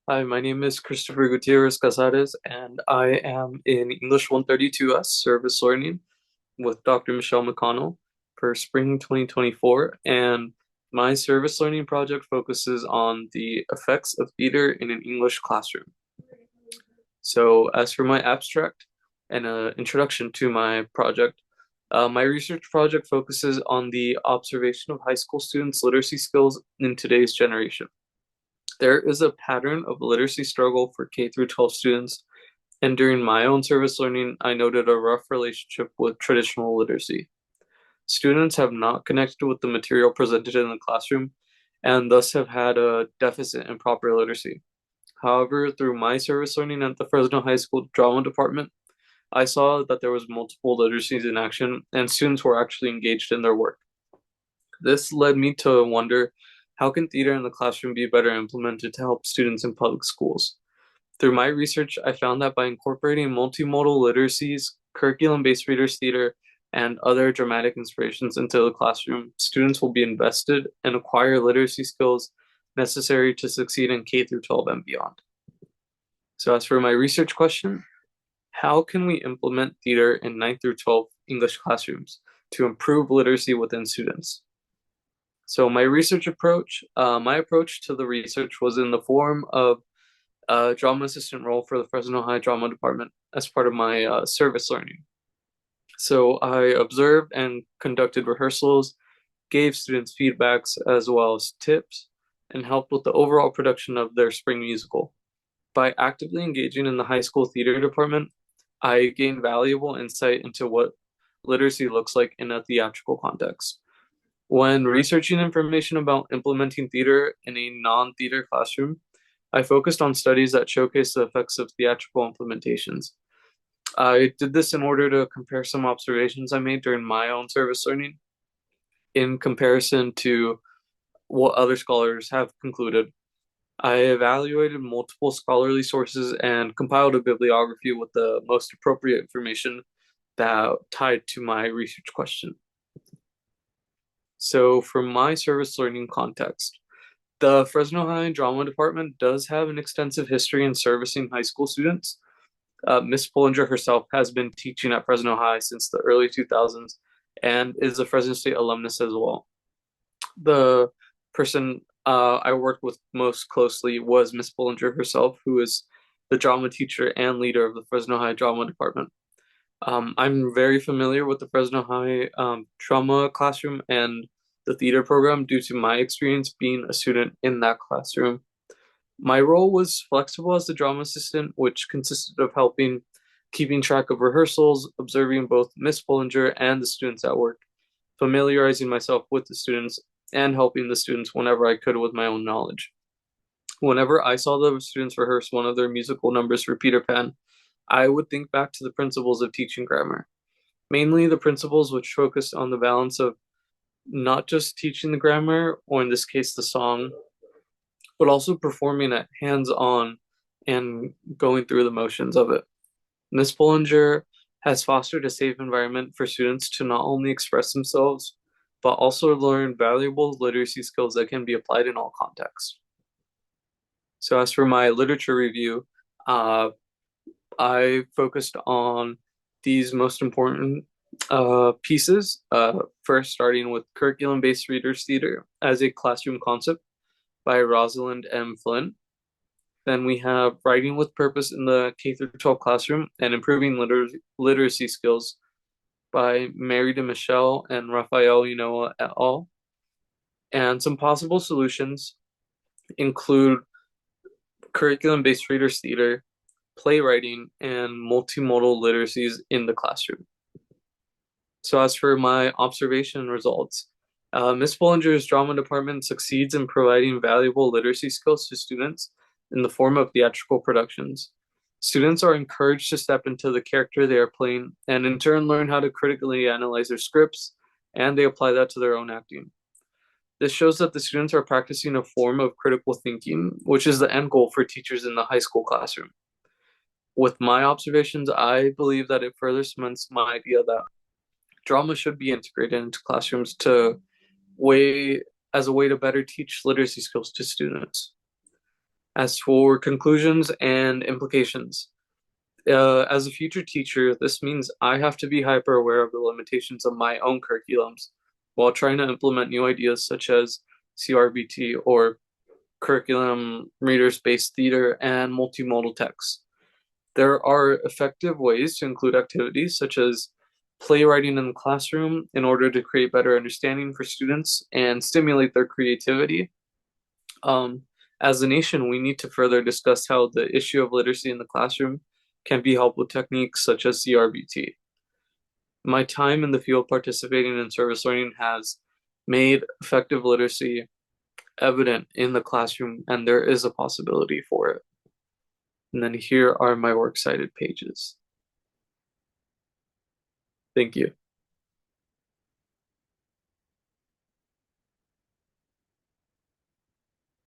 Hi, my name is Christopher Gutierrez Cazares, and I am in English 132S Service Learning with Dr. Michelle McConnell for spring 2024. And my service learning project focuses on the effects of theater in an English classroom. So, as for my abstract and an introduction to my project, my research project focuses on the observation of high school students' literacy skills in today's generation. There is a pattern of literacy struggle for K through 12 students, and during my own service learning, I noted a rough relationship with traditional literacy. Students have not connected with the material presented in the classroom and thus have had a deficit in proper literacy. However, through my service learning at the Fresno High School drama department, I saw that there was multiple literacies in action and students were actually engaged in their work. This led me to wonder, how can theater in the classroom be better implemented to help students in public schools? Through my research, I found that by incorporating multimodal literacies, curriculum-based readers theater, and other dramatic inspirations into the classroom, students will be invested and acquire literacy skills necessary to succeed in K through 12 and beyond. So as for my research question, how can we implement theater in 9th through 12 English classrooms to improve literacy within students? So my approach to the research was in the form of a drama assistant role for the Fresno High Drama Department as part of my service learning. So I observed and conducted rehearsals, gave students feedbacks as well as tips, and helped with the overall production of their spring musical. By actively engaging in the high school theater department, I gained valuable insight into what literacy looks like in a theatrical context. When researching information about implementing theater in a non-theater classroom, I focused on studies that showcase the effects of theatrical implementations. I did this in order to compare some observations I made during my own service learning in comparison to what other scholars have concluded. I evaluated multiple scholarly sources and compiled a bibliography with the most appropriate information that tied to my research question. So, from my service learning context, the Fresno High Drama Department does have an extensive history in servicing high school students. Miss Pullinger herself has been teaching at Fresno High since the early 2000s and is a Fresno State alumnus as well. The person I worked with most closely was Miss Pullinger herself, who is the drama teacher and leader of the Fresno High Drama Department. I'm very familiar with the Fresno High drama classroom and the theater program due to my experience being a student in that classroom. My role was flexible as the drama assistant, which consisted of helping keeping track of rehearsals, observing both Miss Pullinger and the students at work, familiarizing myself with the students, and helping the students whenever I could with my own knowledge. Whenever I saw the students rehearse one of their musical numbers for Peter Pan, I would think back to the principles of teaching grammar, mainly the principles which focused on the balance of not just teaching the grammar, or in this case, the song, but also performing it hands on and going through the motions of it. Miss Bollinger has fostered a safe environment for students to not only express themselves, but also learn valuable literacy skills that can be applied in all contexts. So, as for my literature review, I focused on these most important pieces. First, starting with curriculum-based readers theater as a classroom concept by Rosalind M. Flynn. Then we have Writing with Purpose in the K through 12 Classroom and Improving Literacy Skills by Mary DeMichelle and Raphael Unoa et al. And some possible solutions include curriculum-based readers theater, playwriting, and multimodal literacies in the classroom. So as for my observation results, Ms. Bollinger's drama department succeeds in providing valuable literacy skills to students in the form of theatrical productions. Students are encouraged to step into the character they are playing and in turn learn how to critically analyze their scripts, and they apply that to their own acting. This shows that the students are practicing a form of critical thinking, which is the end goal for teachers in the high school classroom. With my observations, I believe that it further cements my idea that drama should be integrated into classrooms as a way to better teach literacy skills to students. As for conclusions and implications, as a future teacher, this means I have to be hyper aware of the limitations of my own curriculums while trying to implement new ideas such as CRBT or curriculum readers based theater and multimodal text. There are effective ways to include activities such as playwriting in the classroom in order to create better understanding for students and stimulate their creativity. Um, as a nation, we need to further discuss how the issue of literacy in the classroom can be helped with techniques such as CRBT. My time in the field participating in service learning has made effective literacy evident in the classroom, and there is a possibility for it. And then here are my works cited pages. Thank you.